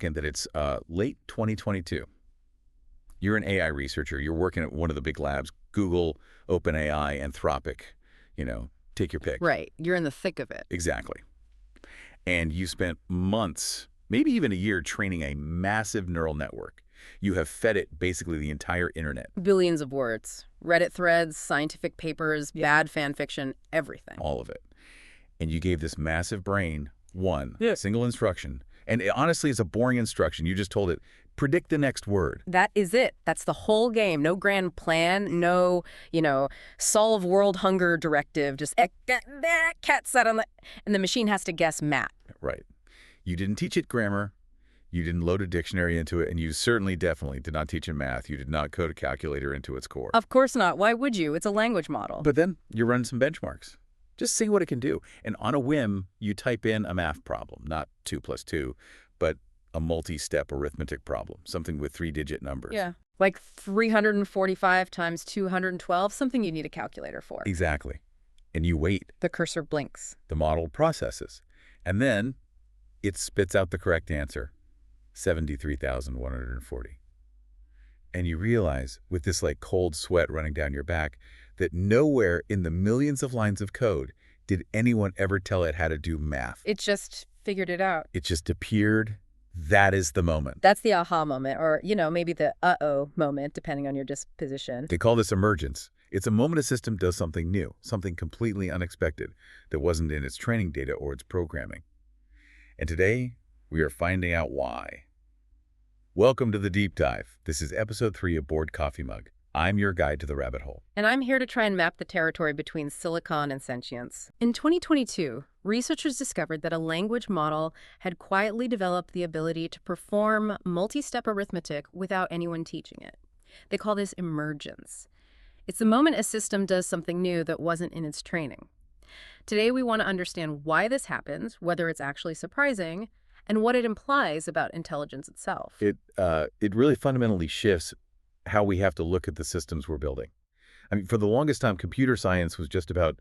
And that it's late 2022. You're an AI researcher. You're working at one of the big labs, Google, OpenAI, Anthropic. Take your pick. Right. You're in the thick of it. Exactly. And you spent months, maybe even a year, training a massive neural network. You have fed it basically the entire internet. Billions of words. Reddit threads, scientific papers, bad fan fiction, everything. All of it. And you gave this massive brain one single instruction. And honestly, it's a boring instruction. You just told it, predict the next word. That is it. That's the whole game. No grand plan, no, solve world hunger directive. Just cat sat on the... And the machine has to guess math. Right. You didn't teach it grammar. You didn't load a dictionary into it. And you certainly, definitely did not teach it math. You did not code a calculator into its core. Of course not. Why would you? It's a language model. But then you run some benchmarks. Just see what it can do. And on a whim, you type in a math problem, not 2 + 2, but a multi-step arithmetic problem, something with 3-digit numbers. Yeah, like 345 times 212, something you need a calculator for. Exactly. And you wait. The cursor blinks. The model processes. And then it spits out the correct answer, 73,140. And you realize, with this cold sweat running down your back, that nowhere in the millions of lines of code did anyone ever tell it how to do math. It just figured it out. It just appeared. That is the moment. That's the aha moment, or, maybe the uh-oh moment, depending on your disposition. They call this emergence. It's a moment a system does something new, something completely unexpected that wasn't in its training data or its programming. And today, we are finding out why. Welcome to the Deep Dive. This is episode 3 of Bored Coffee Mug. I'm your guide to the rabbit hole. And I'm here to try and map the territory between silicon and sentience. In 2022, researchers discovered that a language model had quietly developed the ability to perform multi-step arithmetic without anyone teaching it. They call this emergence. It's the moment a system does something new that wasn't in its training. Today, we want to understand why this happens, whether it's actually surprising, and what it implies about intelligence itself. It really fundamentally shifts how we have to look at the systems we're building. I mean, for the longest time, computer science was just about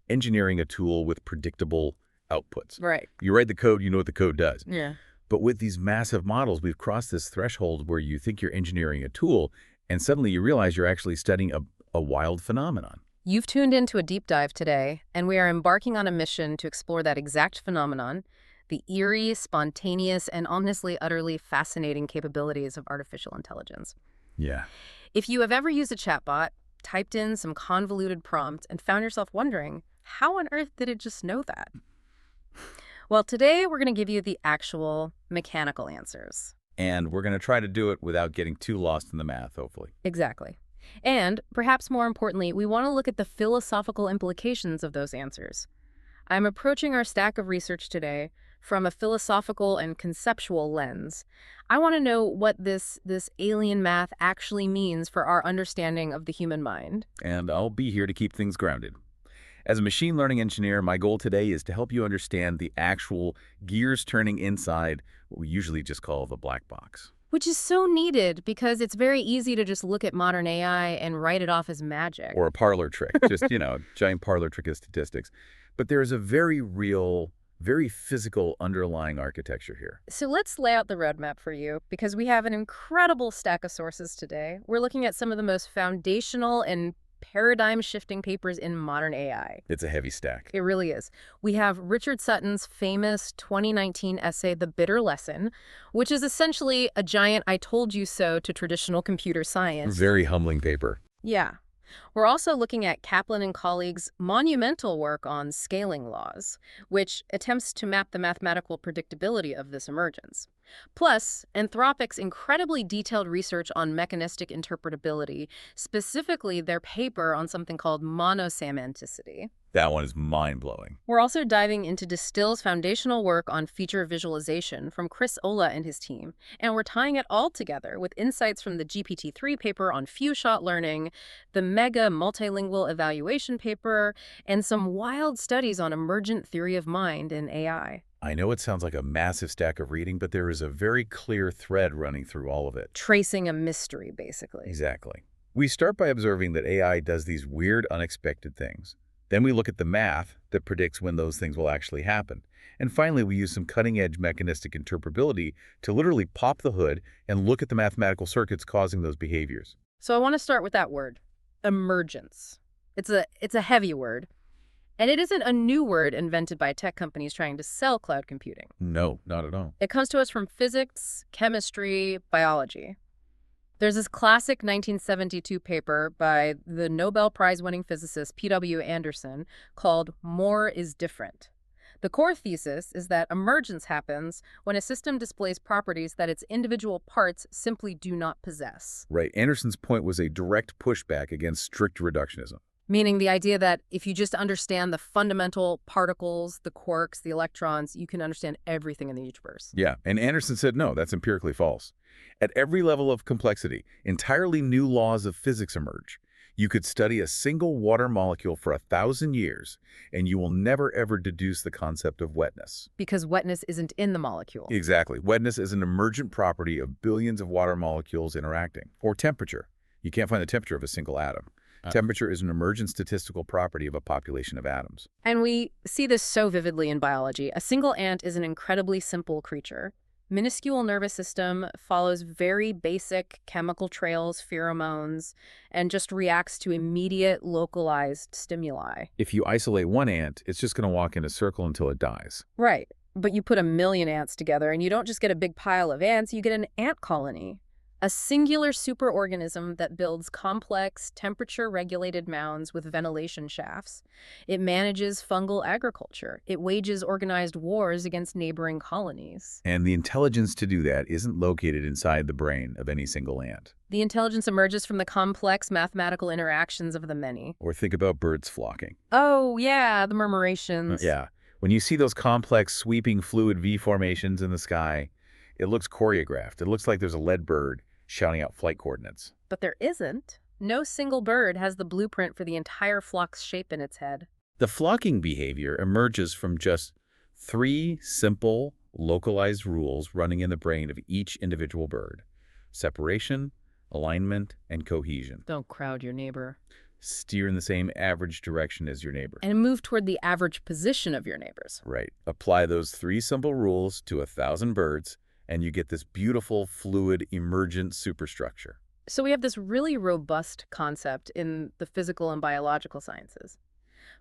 engineering a tool with predictable outputs. Right. You write the code, you know what the code does. Yeah. But with these massive models, we've crossed this threshold where you think you're engineering a tool, and suddenly you realize you're actually studying a wild phenomenon. You've tuned into a deep dive today, and we are embarking on a mission to explore that exact phenomenon, the eerie, spontaneous, and honestly, utterly fascinating capabilities of artificial intelligence. Yeah. If you have ever used a chatbot, typed in some convoluted prompt, and found yourself wondering, how on earth did it just know that? Well, today we're going to give you the actual mechanical answers. And we're going to try to do it without getting too lost in the math, hopefully. Exactly. And, perhaps more importantly, we want to look at the philosophical implications of those answers. I'm approaching our stack of research today from a philosophical and conceptual lens. I want to know what this alien math actually means for our understanding of the human mind. And I'll be here to keep things grounded. As a machine learning engineer, my goal today is to help you understand the actual gears turning inside what we usually just call the black box. Which is so needed because it's very easy to just look at modern AI and write it off as magic. Or a parlor trick, just, giant parlor trick of statistics. But there is a very real, very physical underlying architecture here. So let's lay out the roadmap for you, because we have an incredible stack of sources today. We're looking at some of the most foundational and paradigm-shifting papers in modern AI. It's a heavy stack. It really is. We have Richard Sutton's famous 2019 essay, The Bitter Lesson, which is essentially a giant I told you so to traditional computer science. Very humbling paper. Yeah. We're also looking at Kaplan and colleagues' monumental work on scaling laws, which attempts to map the mathematical predictability of this emergence. Plus, Anthropic's incredibly detailed research on mechanistic interpretability, specifically their paper on something called monosemanticity. That one is mind-blowing. We're also diving into Distill's foundational work on feature visualization from Chris Olah and his team, and we're tying it all together with insights from the GPT-3 paper on few-shot learning, the mega multilingual evaluation paper, and some wild studies on emergent theory of mind in AI. I know it sounds like a massive stack of reading, but there is a very clear thread running through all of it. Tracing a mystery, basically. Exactly. We start by observing that AI does these weird, unexpected things. Then we look at the math that predicts when those things will actually happen. And finally, we use some cutting-edge mechanistic interpretability to literally pop the hood and look at the mathematical circuits causing those behaviors. So I want to start with that word, emergence. It's a heavy word. And it isn't a new word invented by tech companies trying to sell cloud computing. No, not at all. It comes to us from physics, chemistry, biology. There's this classic 1972 paper by the Nobel Prize-winning physicist P.W. Anderson called More is Different. The core thesis is that emergence happens when a system displays properties that its individual parts simply do not possess. Right. Anderson's point was a direct pushback against strict reductionism. Meaning the idea that if you just understand the fundamental particles, the quarks, the electrons, you can understand everything in the universe. Yeah, and Anderson said no, that's empirically false. At every level of complexity, entirely new laws of physics emerge. You could study a single water molecule for 1,000 years, and you will never ever deduce the concept of wetness. Because wetness isn't in the molecule. Exactly. Wetness is an emergent property of billions of water molecules interacting. Or temperature. You can't find the temperature of a single atom. Temperature is an emergent statistical property of a population of atoms. And we see this so vividly in biology. A single ant is an incredibly simple creature. Minuscule nervous system, follows very basic chemical trails, pheromones, and just reacts to immediate localized stimuli. If you isolate one ant, it's just going to walk in a circle until it dies. Right. But you put 1,000,000 ants together, and you don't just get a big pile of ants, you get an ant colony. A singular superorganism that builds complex, temperature-regulated mounds with ventilation shafts. It manages fungal agriculture. It wages organized wars against neighboring colonies. And the intelligence to do that isn't located inside the brain of any single ant. The intelligence emerges from the complex mathematical interactions of the many. Or think about birds flocking. Oh, yeah, the murmurations. Yeah. When you see those complex, sweeping fluid V formations in the sky, it looks choreographed. It looks like there's a lead bird shouting out flight coordinates. But there isn't. No single bird has the blueprint for the entire flock's shape in its head. The flocking behavior emerges from just 3 simple, localized rules running in the brain of each individual bird: separation, alignment, and cohesion. Don't crowd your neighbor. Steer in the same average direction as your neighbor. And move toward the average position of your neighbors. Right. Apply those 3 simple rules to 1,000 birds, and you get this beautiful, fluid, emergent superstructure. So we have this really robust concept in the physical and biological sciences.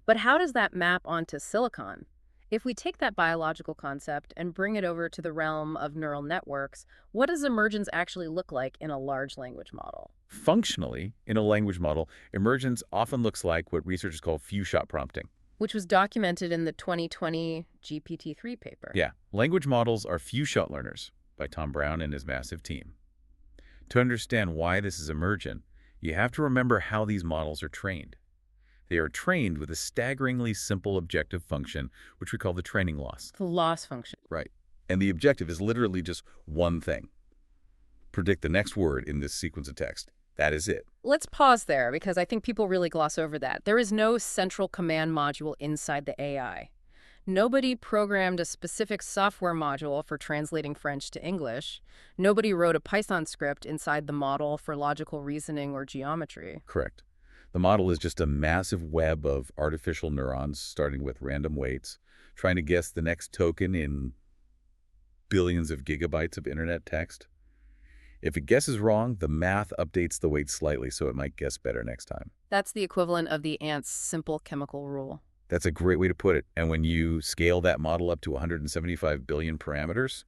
But how does that map onto silicon? If we take that biological concept and bring it over to the realm of neural networks, what does emergence actually look like in a large language model? Functionally, in a language model, emergence often looks like what researchers call few-shot prompting. Which was documented in the 2020 GPT-3 paper. Yeah, language models are few-shot learners by Tom Brown and his massive team. To understand why this is emergent, you have to remember how these models are trained. They are trained with a staggeringly simple objective function, which we call the training loss. The loss function. Right. And the objective is literally just one thing. Predict the next word in this sequence of text. That is it. Let's pause there because I think people really gloss over that. There is no central command module inside the AI. Nobody programmed a specific software module for translating French to English. Nobody wrote a Python script inside the model for logical reasoning or geometry. Correct. The model is just a massive web of artificial neurons, starting with random weights, trying to guess the next token in billions of gigabytes of internet text. If it guesses wrong, the math updates the weight slightly so it might guess better next time. That's the equivalent of the ant's simple chemical rule. That's a great way to put it. And when you scale that model up to 175 billion parameters,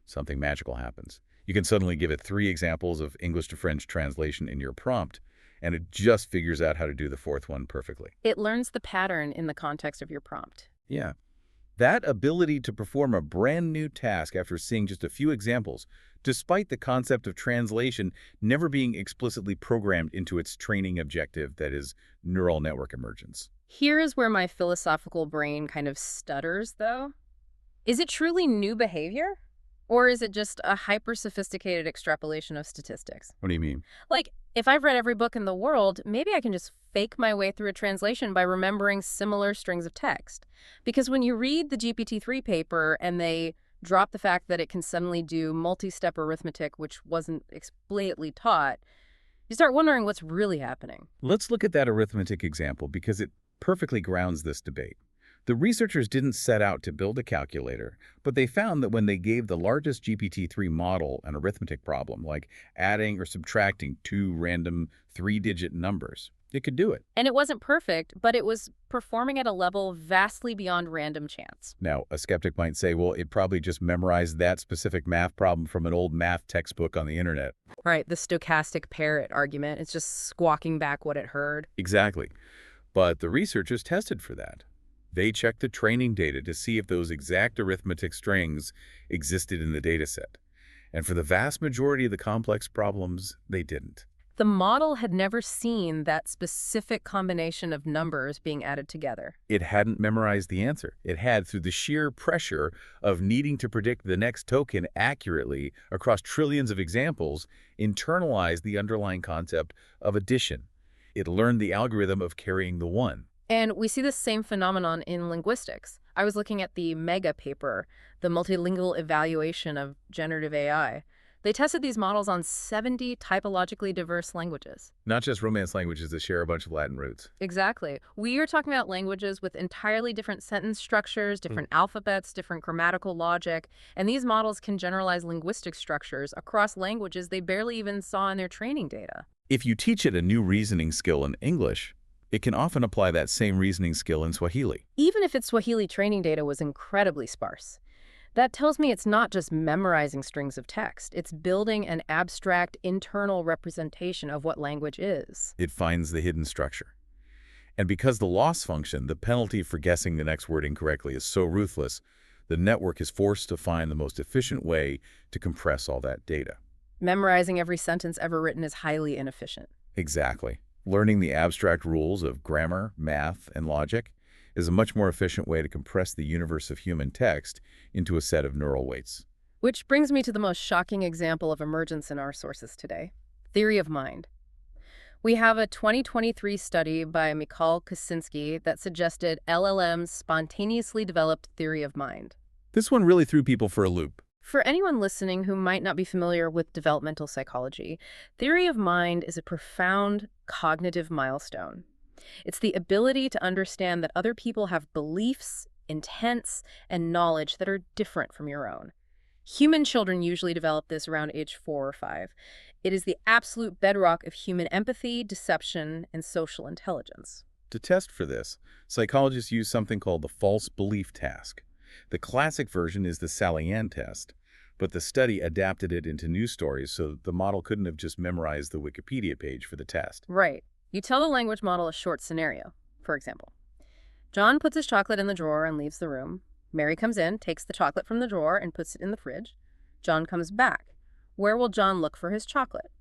something magical happens. You can suddenly give it 3 examples of English to French translation in your prompt, and it just figures out how to do the 4th one perfectly. It learns the pattern in the context of your prompt. Yeah. That ability to perform a brand new task after seeing just a few examples, despite the concept of translation never being explicitly programmed into its training objective, that is, neural network emergence. Here is where my philosophical brain kind of stutters, though. Is it truly new behavior? Or is it just a hyper-sophisticated extrapolation of statistics? What do you mean? Like, if I've read every book in the world, maybe I can just fake my way through a translation by remembering similar strings of text. Because when you read the GPT-3 paper and they drop the fact that it can suddenly do multi-step arithmetic, which wasn't explicitly taught, you start wondering what's really happening. Let's look at that arithmetic example because it perfectly grounds this debate. The researchers didn't set out to build a calculator, but they found that when they gave the largest GPT-3 model an arithmetic problem, like adding or subtracting two random three-digit numbers, it could do it. And it wasn't perfect, but it was performing at a level vastly beyond random chance. Now, a skeptic might say, well, it probably just memorized that specific math problem from an old math textbook on the internet. Right, the stochastic parrot argument. It's just squawking back what it heard. Exactly. But the researchers tested for that. They checked the training data to see if those exact arithmetic strings existed in the dataset. And for the vast majority of the complex problems, they didn't. The model had never seen that specific combination of numbers being added together. It hadn't memorized the answer. It had, through the sheer pressure of needing to predict the next token accurately across trillions of examples, internalized the underlying concept of addition. It learned the algorithm of carrying the one. And we see this same phenomenon in linguistics. I was looking at the MEGA paper, the multilingual evaluation of generative AI. They tested these models on 70 typologically diverse languages. Not just Romance languages that share a bunch of Latin roots. Exactly. We are talking about languages with entirely different sentence structures, different alphabets, different grammatical logic, and these models can generalize linguistic structures across languages they barely even saw in their training data. If you teach it a new reasoning skill in English, it can often apply that same reasoning skill in Swahili. Even if its Swahili training data was incredibly sparse. That tells me it's not just memorizing strings of text. It's building an abstract internal representation of what language is. It finds the hidden structure. And because the loss function, the penalty for guessing the next word incorrectly, is so ruthless, the network is forced to find the most efficient way to compress all that data. Memorizing every sentence ever written is highly inefficient. Exactly. Learning the abstract rules of grammar, math, and logic is a much more efficient way to compress the universe of human text into a set of neural weights. Which brings me to the most shocking example of emergence in our sources today, theory of mind. We have a 2023 study by Mikhail Kosinski that suggested LLMs spontaneously developed theory of mind. This one really threw people for a loop. For anyone listening who might not be familiar with developmental psychology, theory of mind is a profound cognitive milestone. It's the ability to understand that other people have beliefs, intents, and knowledge that are different from your own. Human children usually develop this around age 4 or 5. It is the absolute bedrock of human empathy, deception, and social intelligence. To test for this, psychologists use something called the false belief task. The classic version is the Sally Ann test, but the study adapted it into news stories so the model couldn't have just memorized the Wikipedia page for the test. Right. You tell the language model a short scenario. For example, John puts his chocolate in the drawer and leaves the room. Mary comes in, takes the chocolate from the drawer and puts it in the fridge. John comes back. Where will John look for his chocolate?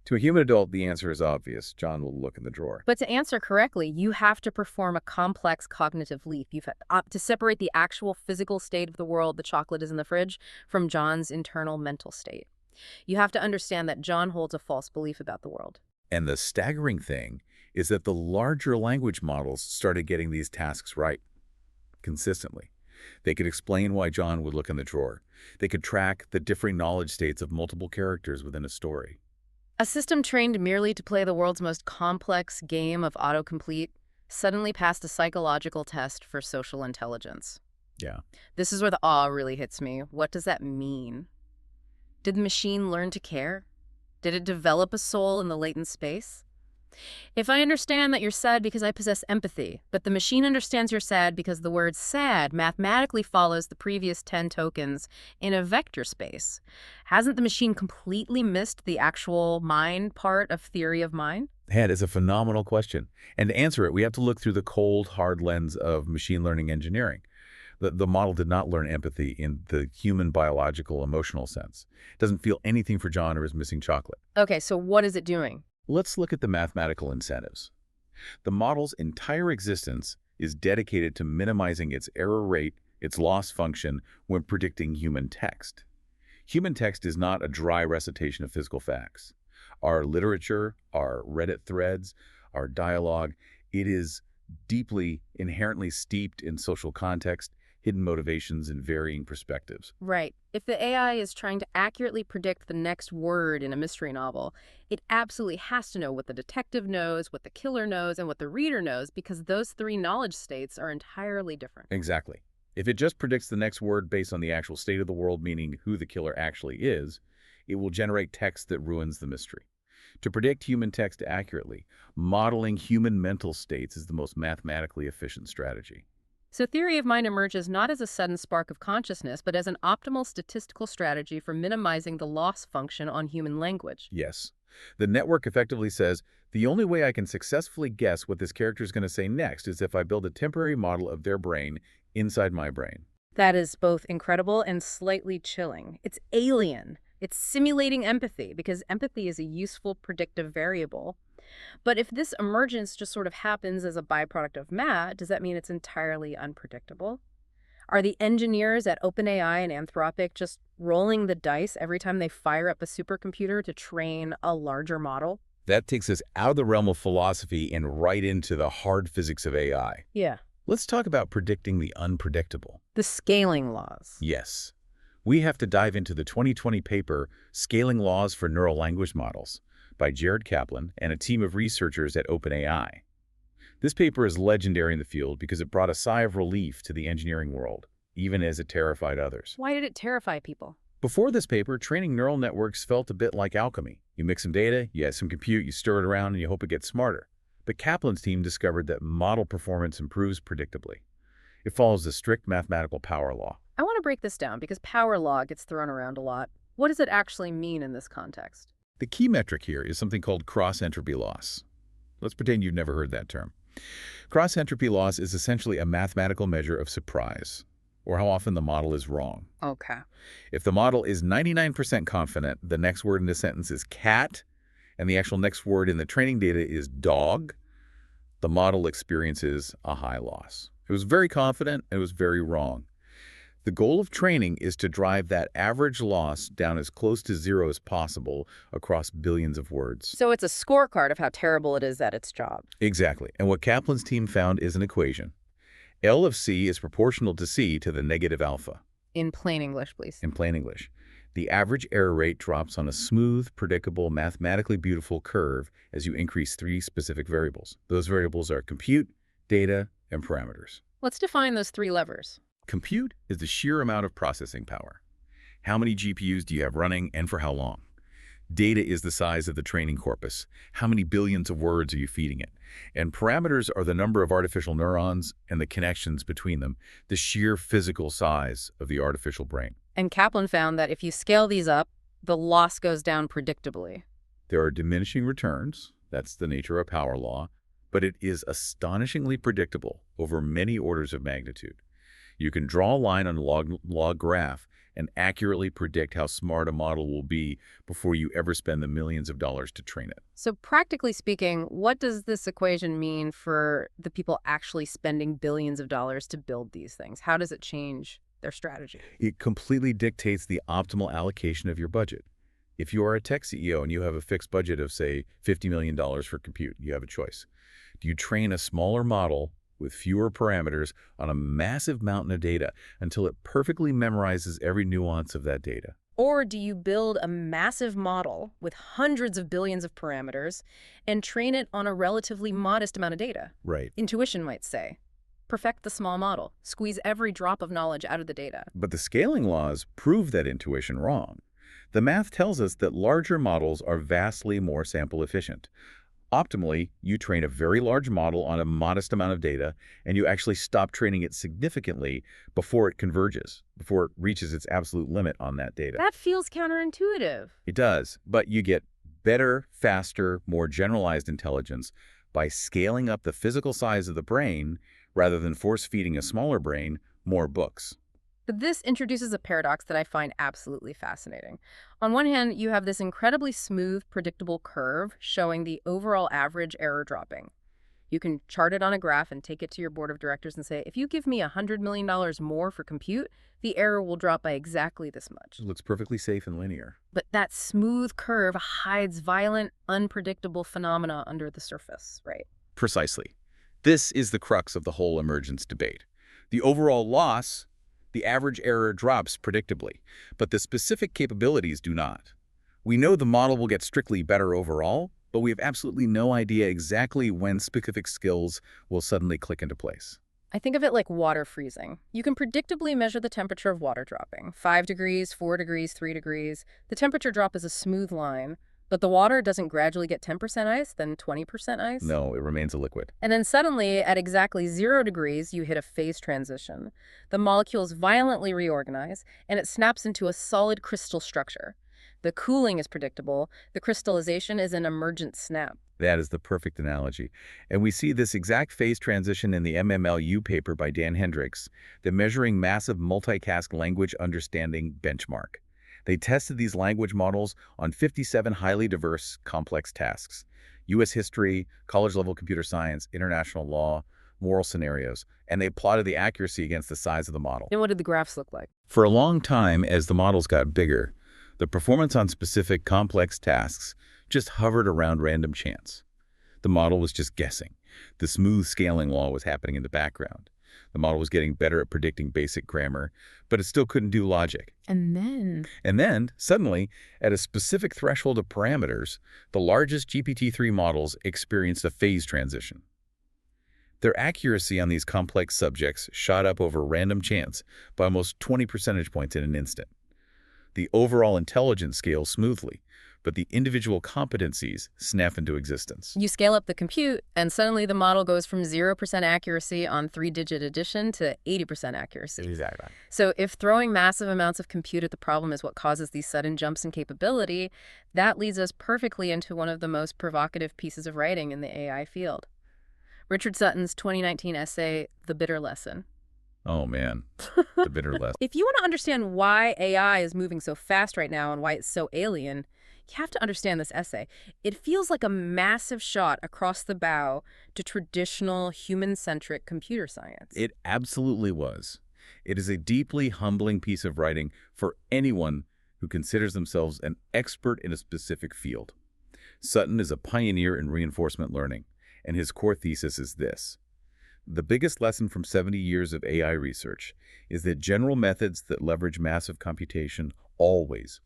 To a human adult, the answer is obvious. John will look in the drawer. But to answer correctly, you have to perform a complex cognitive leap. You've to separate the actual physical state of the world, the chocolate is in the fridge, from John's internal mental state. You have to understand that John holds a false belief about the world. And the staggering thing is that the larger language models started getting these tasks right consistently. They could explain why John would look in the drawer. They could track the differing knowledge states of multiple characters within a story. A system trained merely to play the world's most complex game of autocomplete suddenly passed a psychological test for social intelligence. Yeah. This is where the awe really hits me. What does that mean? Did the machine learn to care? Did it develop a soul in the latent space? If I understand that you're sad because I possess empathy, but the machine understands you're sad because the word sad mathematically follows the previous 10 tokens in a vector space, hasn't the machine completely missed the actual mind part of theory of mind? That is a phenomenal question. And to answer it, we have to look through the cold, hard lens of machine learning engineering. The model did not learn empathy in the human biological emotional sense. It doesn't feel anything for John or his missing chocolate. Okay, so what is it doing? Let's look at the mathematical incentives. The model's entire existence is dedicated to minimizing its error rate, its loss function, when predicting human text. Human text is not a dry recitation of physical facts. Our literature, our Reddit threads, our dialogue, it is deeply, inherently steeped in social context, hidden motivations, and varying perspectives. Right. If the AI is trying to accurately predict the next word in a mystery novel, it absolutely has to know what the detective knows, what the killer knows, and what the reader knows, because those three knowledge states are entirely different. Exactly. If it just predicts the next word based on the actual state of the world, meaning who the killer actually is, it will generate text that ruins the mystery. To predict human text accurately, modeling human mental states is the most mathematically efficient strategy. So theory of mind emerges not as a sudden spark of consciousness, but as an optimal statistical strategy for minimizing the loss function on human language. Yes. The network effectively says, the only way I can successfully guess what this character is going to say next is if I build a temporary model of their brain inside my brain. That is both incredible and slightly chilling. It's alien. It's simulating empathy, because empathy is a useful predictive variable. But if this emergence just sort of happens as a byproduct of math, does that mean it's entirely unpredictable? Are the engineers at OpenAI and Anthropic just rolling the dice every time they fire up a supercomputer to train a larger model? That takes us out of the realm of philosophy and right into the hard physics of AI. Yeah. Let's talk about predicting the unpredictable. The scaling laws. Yes. We have to dive into the 2020 paper, Scaling Laws for Neural Language Models, by Jared Kaplan and a team of researchers at OpenAI. This paper is legendary in the field because it brought a sigh of relief to the engineering world, even as it terrified others. Why did it terrify people? Before this paper, training neural networks felt a bit like alchemy. You mix some data, you add some compute, you stir it around, and you hope it gets smarter. But Kaplan's team discovered that model performance improves predictably. It follows the strict mathematical power law. I want to break this down because power law gets thrown around a lot. What does it actually mean in this context? The key metric here is something called cross-entropy loss. Let's pretend you've never heard that term. Cross-entropy loss is essentially a mathematical measure of surprise, or how often the model is wrong. Okay. If the model is 99% confident the next word in the sentence is cat, and the actual next word in the training data is dog, the model experiences a high loss. It was very confident, and it was very wrong. The goal of training is to drive that average loss down as close to zero as possible across billions of words. So it's a scorecard of how terrible it is at its job. Exactly. And what Kaplan's team found is an equation. L of C is proportional to C to the negative alpha. In plain English, please. In plain English, the average error rate drops on a smooth, predictable, mathematically beautiful curve as you increase three specific variables. Those variables are compute, data, and parameters. Let's define those three levers. Compute is the sheer amount of processing power. How many GPUs do you have running and for how long? Data is the size of the training corpus. How many billions of words are you feeding it? And parameters are the number of artificial neurons and the connections between them, the sheer physical size of the artificial brain. And Kaplan found that if you scale these up, the loss goes down predictably. There are diminishing returns. That's the nature of power law. But it is astonishingly predictable over many orders of magnitude. You can draw a line on a log graph and accurately predict how smart a model will be before you ever spend the millions of dollars to train it. So practically speaking, what does this equation mean for the people actually spending billions of dollars to build these things? How does it change their strategy? It completely dictates the optimal allocation of your budget. If you are a tech CEO and you have a fixed budget of, say, $50 million for compute, you have a choice. Do you train a smaller model with fewer parameters on a massive mountain of data until it perfectly memorizes every nuance of that data? Or do you build a massive model with hundreds of billions of parameters and train it on a relatively modest amount of data? Right. Intuition might say. Perfect the small model. Squeeze every drop of knowledge out of the data. But the scaling laws prove that intuition wrong. The math tells us that larger models are vastly more sample efficient. Optimally, you train a very large model on a modest amount of data, and you actually stop training it significantly before it converges, before it reaches its absolute limit on that data. That feels counterintuitive. It does, but you get better, faster, more generalized intelligence by scaling up the physical size of the brain rather than force-feeding a smaller brain more books. But this introduces a paradox that I find absolutely fascinating. On one hand, you have this incredibly smooth, predictable curve showing the overall average error dropping. You can chart it on a graph and take it to your board of directors and say, if you give me $100 million more for compute, the error will drop by exactly this much. It looks perfectly safe and linear. But that smooth curve hides violent, unpredictable phenomena under the surface, right? Precisely. This is the crux of the whole emergence debate. The overall loss The average error drops predictably, but the specific capabilities do not. We know the model will get strictly better overall, but we have absolutely no idea exactly when specific skills will suddenly click into place. I think of it like water freezing. You can predictably measure the temperature of water dropping. 5 degrees, 4 degrees, 3 degrees. The temperature drop is a smooth line, but the water doesn't gradually get 10% ice, then 20% ice. No, it remains a liquid. And then suddenly, at exactly 0 degrees, you hit a phase transition. The molecules violently reorganize, and it snaps into a solid crystal structure. The cooling is predictable. The crystallization is an emergent snap. That is the perfect analogy. And we see this exact phase transition in the MMLU paper by Dan Hendricks, the Measuring Massive Multicast Language Understanding benchmark. They tested these language models on 57 highly diverse, complex tasks: U.S. history, college-level computer science, international law, moral scenarios, and they plotted the accuracy against the size of the model. And what did the graphs look like? For a long time, as the models got bigger, the performance on specific complex tasks just hovered around random chance. The model was just guessing. The smooth scaling law was happening in the background. The model was getting better at predicting basic grammar, but it still couldn't do logic. And then, Suddenly, at a specific threshold of parameters, the largest GPT-3 models experienced a phase transition. Their accuracy on these complex subjects shot up over random chance by almost 20 percentage points in an instant. The overall intelligence scales smoothly, but the individual competencies snap into existence. you scale up the compute, and suddenly the model goes from 0% accuracy on 3-digit addition to 80% accuracy. Exactly. So if throwing massive amounts of compute at the problem is what causes these sudden jumps in capability, that leads us perfectly into one of the most provocative pieces of writing in the AI field. Richard Sutton's 2019 essay, The Bitter Lesson. Oh man, the bitter lesson. If you want to understand why AI is moving so fast right now and why it's so alien, you have to understand this essay. It feels like a massive shot across the bow to traditional human-centric computer science. It absolutely was. It is a deeply humbling piece of writing for anyone who considers themselves an expert in a specific field. Sutton is a pioneer in reinforcement learning, and his core thesis is this: the biggest lesson from 70 years of AI research is that general methods that leverage massive computation always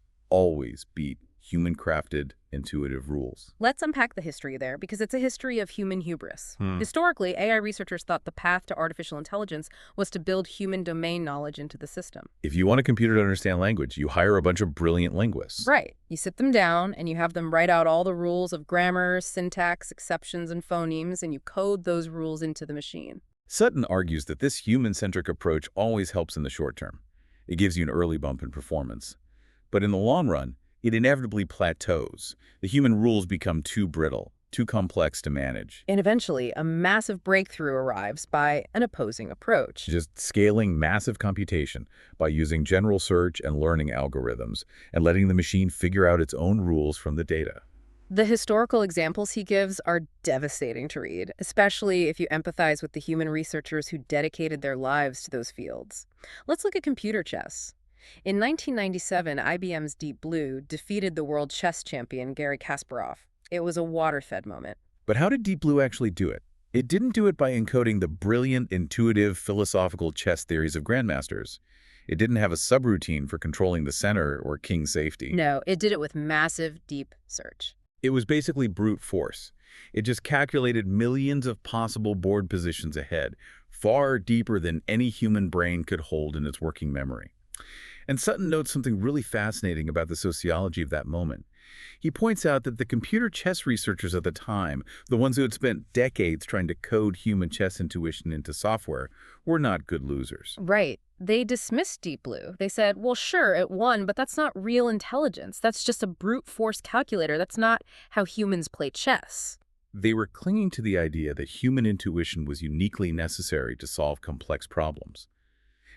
beat human-crafted, intuitive rules. Let's unpack the history there, because it's a history of human hubris. Historically, AI researchers thought the path to artificial intelligence was to build human domain knowledge into the system. If you want a computer to understand language, you hire a bunch of brilliant linguists. Right. You sit them down, and you have them write out all the rules of grammar, syntax, exceptions, and phonemes, and you code those rules into the machine. Sutton argues that this human-centric approach always helps in the short term. It gives you an early bump in performance. But in the long run, it inevitably plateaus. The human rules become too brittle, too complex to manage. And eventually, a massive breakthrough arrives by an opposing approach. Just scaling massive computation by using general search and learning algorithms and letting the machine figure out its own rules from the data. The historical examples he gives are devastating to read, especially if you empathize with the human researchers who dedicated their lives to those fields. Let's look at computer chess. In 1997, IBM's Deep Blue defeated the world chess champion Garry Kasparov. It was a water-fed moment. But how did Deep Blue actually do it? It didn't do it by encoding the brilliant, intuitive, philosophical chess theories of grandmasters. It didn't have a subroutine for controlling the center or king safety. No, it did it with massive, deep search. It was basically brute force. It just calculated millions of possible board positions ahead, far deeper than any human brain could hold in its working memory. And Sutton notes something really fascinating about the sociology of that moment. He points out that the computer chess researchers at the time, the ones who had spent decades trying to code human chess intuition into software, were not good losers. Right. They dismissed Deep Blue. They said, well, sure, it won, but that's not real intelligence. That's just a brute force calculator. That's not how humans play chess. They were clinging to the idea that human intuition was uniquely necessary to solve complex problems.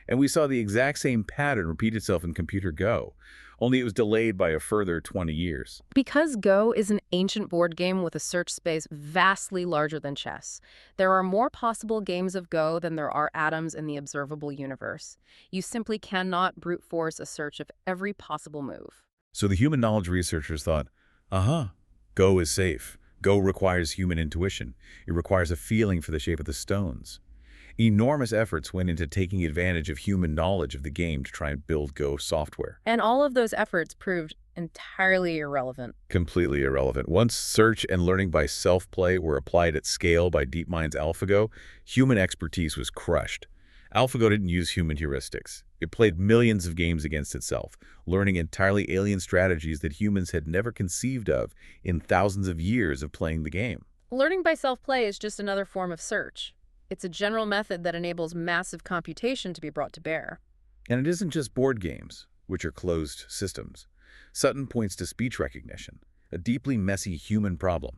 And we saw the exact same pattern repeat itself in computer Go, only it was delayed by a further 20 years. Because Go is an ancient board game with a search space vastly larger than chess, there are more possible games of Go than there are atoms in the observable universe. You simply cannot brute force a search of every possible move. So the human knowledge researchers thought, Go is safe. Go requires human intuition. It requires a feeling for the shape of the stones. Enormous efforts went into taking advantage of human knowledge of the game to try and build Go software. And all of those efforts proved entirely irrelevant. Completely irrelevant. Once search and learning by self-play were applied at scale by DeepMind's AlphaGo, human expertise was crushed. AlphaGo didn't use human heuristics. It played millions of games against itself, learning entirely alien strategies that humans had never conceived of in thousands of years of playing the game. Learning by self-play is just another form of search. It's a general method that enables massive computation to be brought to bear. And it isn't just board games, which are closed systems. Sutton points to speech recognition, a deeply messy human problem.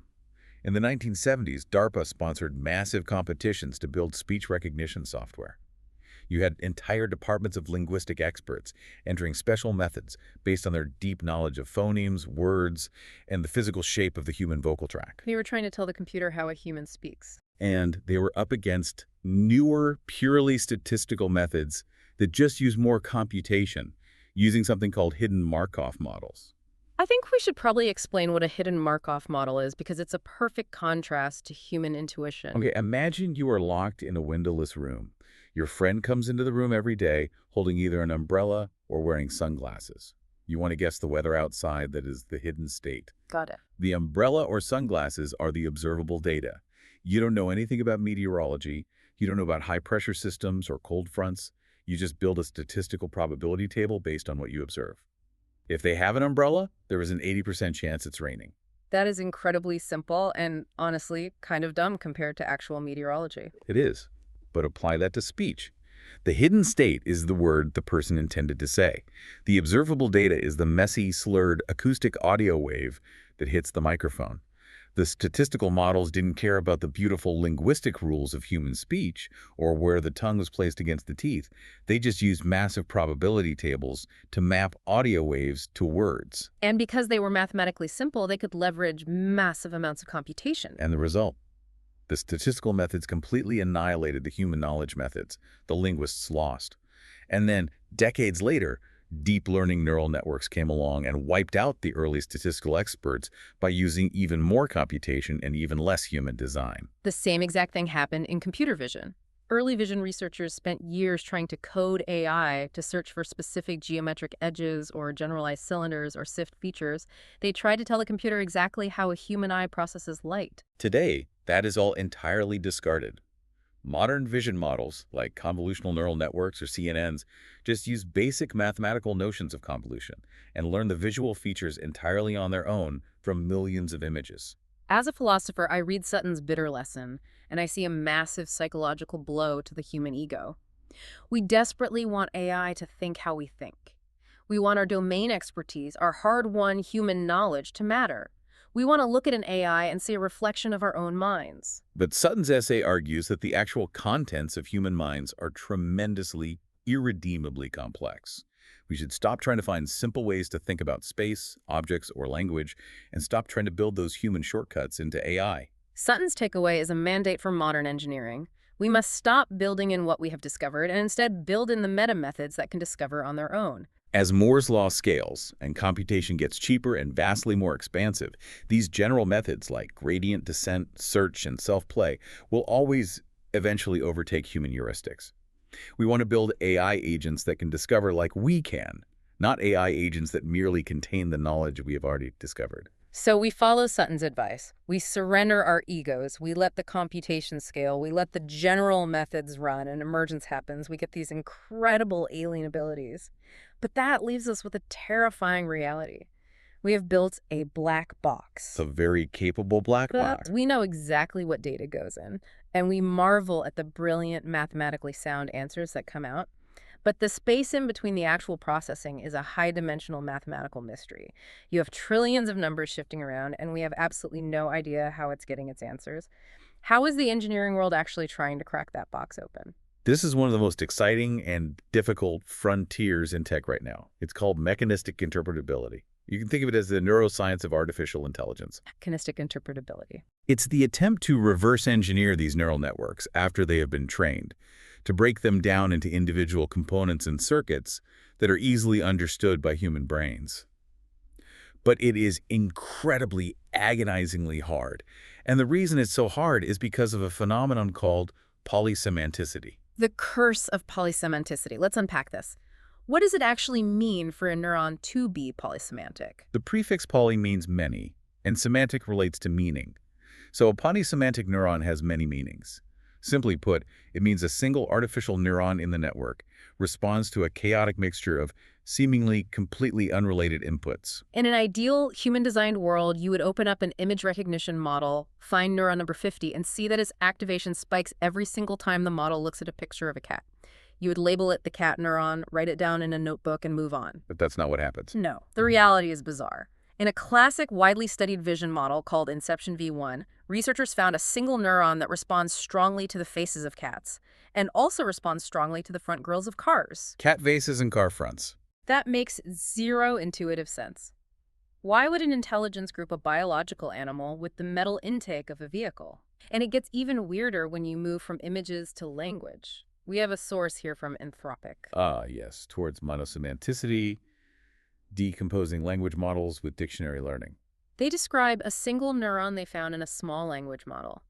In the 1970s, DARPA sponsored massive competitions to build speech recognition software. You had entire departments of linguistic experts entering special methods based on their deep knowledge of phonemes, words, and the physical shape of the human vocal tract. They were trying to tell the computer how a human speaks. And they were up against newer, purely statistical methods that just use more computation, using something called hidden Markov models. I think we should probably explain what a hidden Markov model is because it's a perfect contrast to human intuition. Okay, imagine you are locked in a windowless room. Your friend comes into the room every day holding either an umbrella or wearing sunglasses. You want to guess the weather outside. That is the hidden state. Got it. The umbrella or sunglasses are the observable data. You don't know anything about meteorology. You don't know about high-pressure systems or cold fronts. You just build a statistical probability table based on what you observe. If they have an umbrella, there is an 80% chance it's raining. That is incredibly simple and, honestly, kind of dumb compared to actual meteorology. It is. But apply that to speech. The hidden state is the word the person intended to say. The observable data is the messy, slurred acoustic audio wave that hits the microphone. The statistical models didn't care about the beautiful linguistic rules of human speech or where the tongue was placed against the teeth. They just used massive probability tables to map audio waves to words. And because they were mathematically simple, they could leverage massive amounts of computation. And the result? The statistical methods completely annihilated the human knowledge methods. The linguists lost. And then, decades later, deep learning neural networks came along and wiped out the early statistical experts by using even more computation and even less human design. The same exact thing happened in computer vision. Early vision researchers spent years trying to code AI to search for specific geometric edges or generalized cylinders or sift features. They tried to tell the computer exactly how a human eye processes light. Today, that is all entirely discarded. Modern vision models, like convolutional neural networks or CNNs, just use basic mathematical notions of convolution and learn the visual features entirely on their own from millions of images. As a philosopher, I read Sutton's Bitter Lesson, and I see a massive psychological blow to the human ego. We desperately want AI to think how we think. We want our domain expertise, our hard-won human knowledge to matter. We want to look at an AI and see a reflection of our own minds. But Sutton's essay argues that the actual contents of human minds are tremendously, irredeemably complex. We should stop trying to find simple ways to think about space, objects, or language, and stop trying to build those human shortcuts into AI. Sutton's takeaway is a mandate for modern engineering. We must stop building in what we have discovered and instead build in the meta methods that can discover on their own. As Moore's law scales and computation gets cheaper and vastly more expansive, these general methods like gradient descent, search, and self-play will always eventually overtake human heuristics. We want to build AI agents that can discover like we can, not AI agents that merely contain the knowledge we have already discovered. So we follow Sutton's advice. We surrender our egos. We let the computation scale. We let the general methods run, and emergence happens. We get these incredible alien abilities. But that leaves us with a terrifying reality. We have built a black box. It's a very capable black box. We know exactly what data goes in, and we marvel at the brilliant, mathematically sound answers that come out. But the space in between the actual processing is a high-dimensional mathematical mystery. You have trillions of numbers shifting around, and we have absolutely no idea how it's getting its answers. How is the engineering world actually trying to crack that box open? This is one of the most exciting and difficult frontiers in tech right now. It's called mechanistic interpretability. You can think of it as the neuroscience of artificial intelligence. Mechanistic interpretability. It's the attempt to reverse engineer these neural networks after they have been trained, to break them down into individual components and circuits that are easily understood by human brains. But it is incredibly, agonizingly hard. And the reason it's so hard is because of a phenomenon called polysemanticity. The curse of polysemanticity. Let's unpack this. What does it actually mean for a neuron to be polysemantic? The prefix poly means many, and semantic relates to meaning. So a polysemantic neuron has many meanings. Simply put, it means a single artificial neuron in the network responds to a chaotic mixture of seemingly completely unrelated inputs. In an ideal human-designed world, you would open up an image recognition model, find neuron number 50, and see that its activation spikes every single time the model looks at a picture of a cat. You would label it the cat neuron, write it down in a notebook, and move on. But that's not what happens. No, the reality is bizarre. In a classic, widely studied vision model called Inception V1, researchers found a single neuron that responds strongly to the faces of cats, and also responds strongly to the front grills of cars. Cat faces and car fronts. That makes zero intuitive sense. Why would an intelligence group a biological animal with the metal intake of a vehicle? And it gets even weirder when you move from images to language. We have a source here from Anthropic. Yes, towards monosemanticity, decomposing language models with dictionary learning. They describe a single neuron they found in a small language model.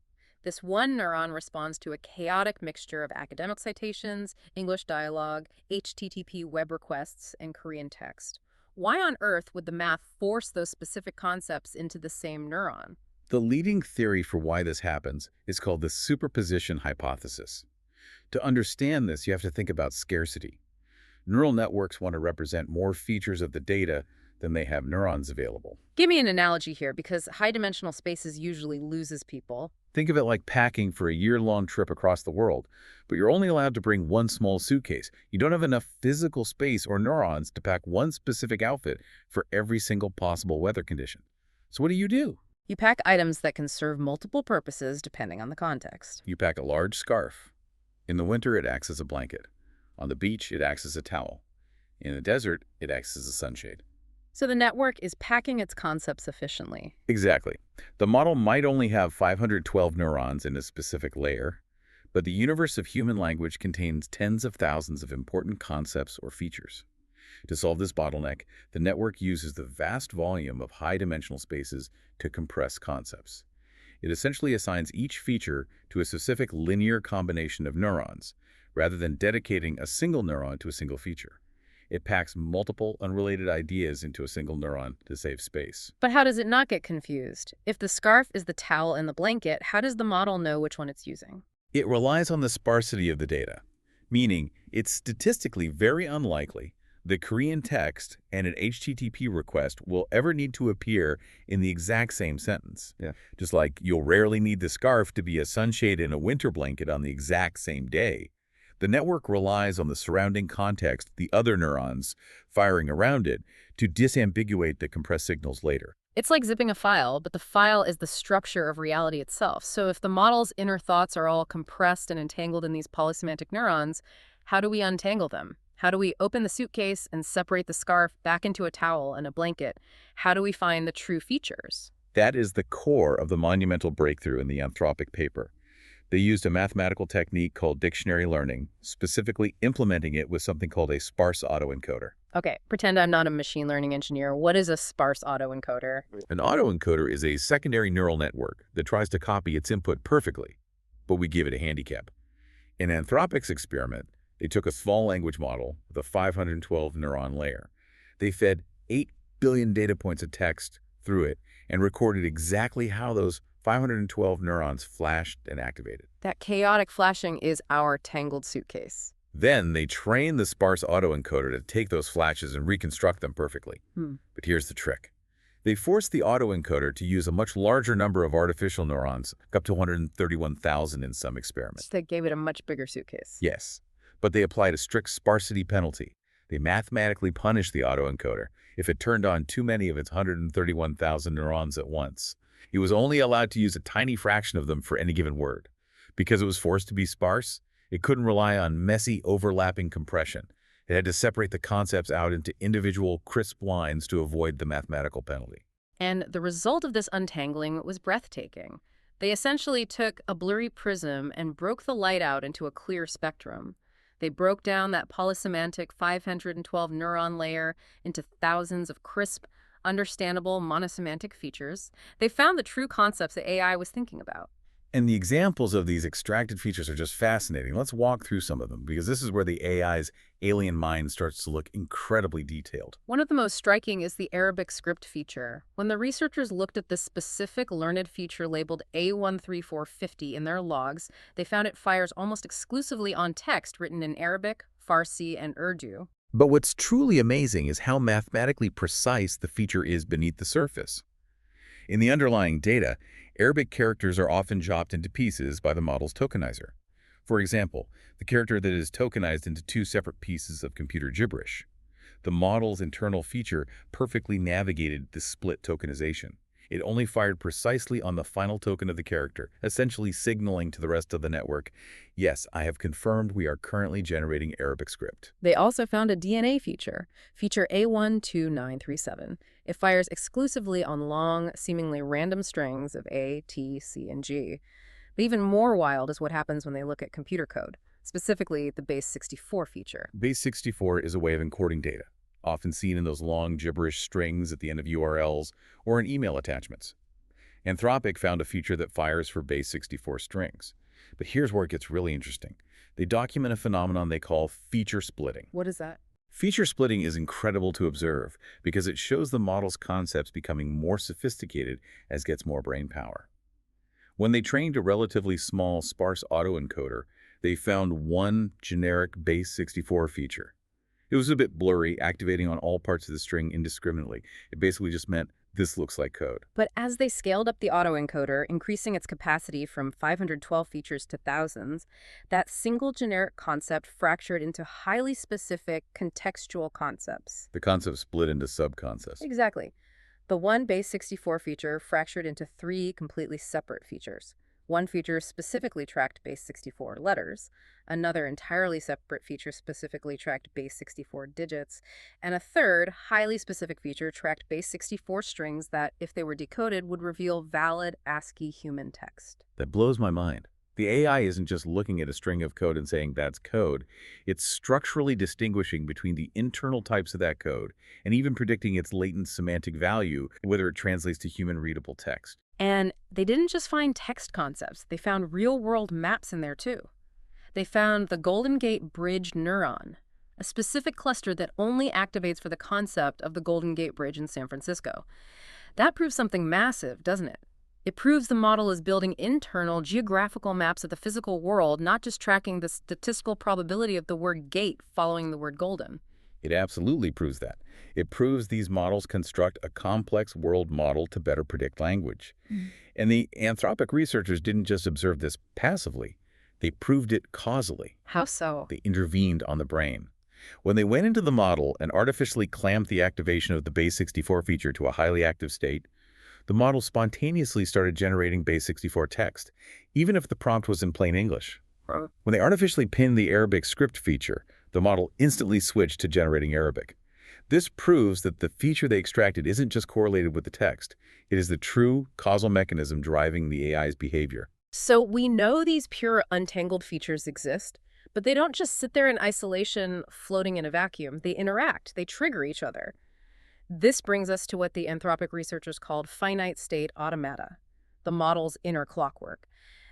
This one neuron responds to a chaotic mixture of academic citations, English dialogue, HTTP web requests, and Korean text. Why on earth would the math force those specific concepts into the same neuron? The leading theory for why this happens is called the superposition hypothesis. To understand this, you have to think about scarcity. Neural networks want to represent more features of the data than they have neurons available. Give me an analogy here, because high-dimensional spaces usually loses people. Think of it like packing for a year-long trip across the world, but you're only allowed to bring one small suitcase. You don't have enough physical space or neurons to pack one specific outfit for every single possible weather condition. So what do? You pack items that can serve multiple purposes depending on the context. You pack a large scarf. In the winter, it acts as a blanket. On the beach, it acts as a towel. In the desert, it acts as a sunshade. So the network is packing its concepts efficiently. Exactly. The model might only have 512 neurons in a specific layer, but the universe of human language contains tens of thousands of important concepts or features. To solve this bottleneck, the network uses the vast volume of high-dimensional spaces to compress concepts. It essentially assigns each feature to a specific linear combination of neurons, rather than dedicating a single neuron to a single feature. It packs multiple unrelated ideas into a single neuron to save space. But how does it not get confused? If the scarf is the towel and the blanket, how does the model know which one it's using? It relies on the sparsity of the data, meaning it's statistically very unlikely that Korean text and an HTTP request will ever need to appear in the exact same sentence. Just like you'll rarely need the scarf to be a sunshade and a winter blanket on the exact same day. The network relies on the surrounding context, the other neurons firing around it, to disambiguate the compressed signals later. It's like zipping a file, but the file is the structure of reality itself. So if the model's inner thoughts are all compressed and entangled in these polysemantic neurons, how do we untangle them? How do we open the suitcase and separate the scarf back into a towel and a blanket? How do we find the true features? That is the core of the monumental breakthrough in the Anthropic paper. They used a mathematical technique called dictionary learning, specifically implementing it with something called a sparse autoencoder. Okay, pretend I'm not a machine learning engineer. What is a sparse autoencoder? An autoencoder is a secondary neural network that tries to copy its input perfectly, but we give it a handicap. In Anthropic's experiment, they took a small language model with a 512 neuron layer. They fed 8 billion data points of text through it and recorded exactly how those 512 neurons flashed and activated. That chaotic flashing is our tangled suitcase. Then they trained the sparse autoencoder to take those flashes and reconstruct them perfectly. But here's the trick. They forced the autoencoder to use a much larger number of artificial neurons, up to 131,000 in some experiments. So that gave it a much bigger suitcase. Yes, but they applied a strict sparsity penalty. They mathematically punished the autoencoder if it turned on too many of its 131,000 neurons at once. It was only allowed to use a tiny fraction of them for any given word. Because it was forced to be sparse, it couldn't rely on messy, overlapping compression. It had to separate the concepts out into individual, crisp lines to avoid the mathematical penalty. And the result of this untangling was breathtaking. They essentially took a blurry prism and broke the light out into a clear spectrum. They broke down that polysemantic 512 neuron layer into thousands of crisp, understandable monosemantic features. They found the true concepts that AI was thinking about. And the examples of these extracted features are just fascinating. Let's walk through some of them, because this is where the AI's alien mind starts to look incredibly detailed. One of the most striking is the Arabic script feature. When the researchers looked at this specific learned feature labeled A13450 in their logs, they found it fires almost exclusively on text written in Arabic, Farsi, and Urdu. But what's truly amazing is how mathematically precise the feature is beneath the surface. In the underlying data, Arabic characters are often chopped into pieces by the model's tokenizer. For example, the character that is tokenized into two separate pieces of computer gibberish. The model's internal feature perfectly navigated this split tokenization. It only fired precisely on the final token of the character, essentially signaling to the rest of the network, yes, I have confirmed we are currently generating Arabic script. They also found a DNA feature, feature A12937. It fires exclusively on long, seemingly random strings of A, T, C, and G. But even more wild is what happens when they look at computer code, specifically the base 64 feature. Base 64 is a way of encoding data, often seen in those long gibberish strings at the end of URLs or in email attachments. Anthropic found a feature that fires for base 64 strings. But here's where it gets really interesting. They document a phenomenon they call feature splitting. What is that? Feature splitting is incredible to observe because it shows the model's concepts becoming more sophisticated as it gets more brain power. When they trained a relatively small, sparse autoencoder, they found one generic base 64 feature. It was a bit blurry, activating on all parts of the string indiscriminately. It basically just meant, this looks like code. But as they scaled up the autoencoder, increasing its capacity from 512 features to thousands, that single generic concept fractured into highly specific contextual concepts. The concept split into sub-concepts. Exactly. The one base 64 feature fractured into three completely separate features. One feature specifically tracked base 64 letters, another entirely separate feature specifically tracked base 64 digits, and a third, highly specific feature tracked base 64 strings that, if they were decoded, would reveal valid ASCII human text. That blows my mind. The AI isn't just looking at a string of code and saying that's code. It's structurally distinguishing between the internal types of that code and even predicting its latent semantic value, whether it translates to human-readable text. And they didn't just find text concepts, they found real-world maps in there too. They found the Golden Gate Bridge neuron, a specific cluster that only activates for the concept of the Golden Gate Bridge in San Francisco. That proves something massive, doesn't it? It proves the model is building internal geographical maps of the physical world, not just tracking the statistical probability of the word gate following the word golden. It absolutely proves that. It proves these models construct a complex world model to better predict language. And the Anthropic researchers didn't just observe this passively. They proved it causally. How so? They intervened on the brain. When they went into the model and artificially clamped the activation of the base 64 feature to a highly active state, the model spontaneously started generating base 64 text, even if the prompt was in plain English. When they artificially pinned the Arabic script feature, the model instantly switched to generating Arabic. This proves that the feature they extracted isn't just correlated with the text. It is the true causal mechanism driving the AI's behavior. So we know these pure untangled features exist, but they don't just sit there in isolation, floating in a vacuum. They interact, they trigger each other. This brings us to what the Anthropic researchers called finite state automata, the model's inner clockwork.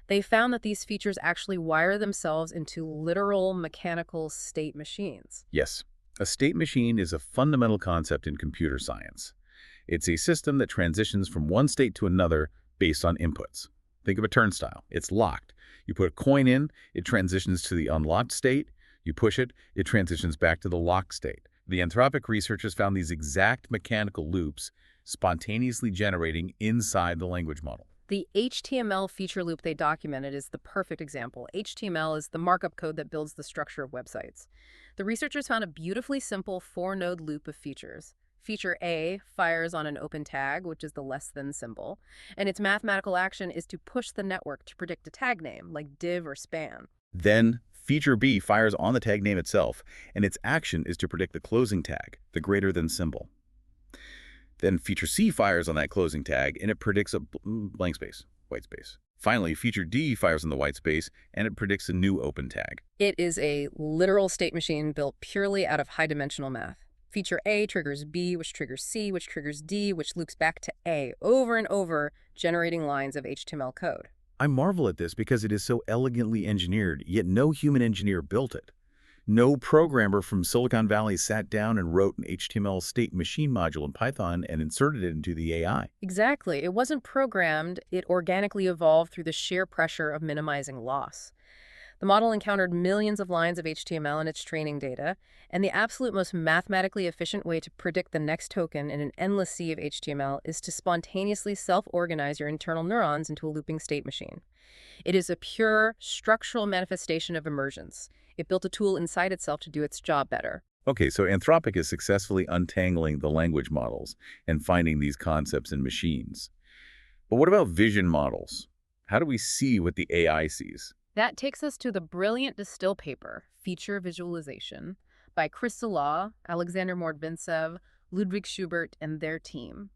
They found that these features actually wire themselves into literal mechanical state machines. Yes, a state machine is a fundamental concept in computer science. It's a system that transitions from one state to another based on inputs. Think of a turnstile. It's locked. You put a coin in, it transitions to the unlocked state. You push it, it transitions back to the locked state. The Anthropic researchers found these exact mechanical loops spontaneously generating inside the language model. The HTML feature loop they documented is the perfect example. HTML is the markup code that builds the structure of websites. The researchers found a beautifully simple four-node loop of features. Feature A fires on an open tag, which is the less than symbol, and its mathematical action is to push the network to predict a tag name, like div or span. Then, feature B fires on the tag name itself, and its action is to predict the closing tag, the greater than symbol. Then feature C fires on that closing tag, and it predicts a blank space, white space. Finally, feature D fires on the white space, and it predicts a new open tag. It is a literal state machine built purely out of high-dimensional math. Feature A triggers B, which triggers C, which triggers D, which loops back to A over and over, generating lines of HTML code. I marvel at this because it is so elegantly engineered, yet no human engineer built it. No programmer from Silicon Valley sat down and wrote an HTML state machine module in Python and inserted it into the AI. Exactly. It wasn't programmed, it organically evolved through the sheer pressure of minimizing loss. The model encountered millions of lines of HTML in its training data, and the absolute most mathematically efficient way to predict the next token in an endless sea of HTML is to spontaneously self-organize your internal neurons into a looping state machine. It is a pure structural manifestation of emergence. It built a tool inside itself to do its job better. Okay, so Anthropic is successfully untangling the language models and finding these concepts in machines. But what about vision models? How do we see what the AI sees? That takes us to the brilliant Distill paper, Feature Visualization, by Krista Law, Alexander Mordvintsev, Ludwig Schubert, and their team.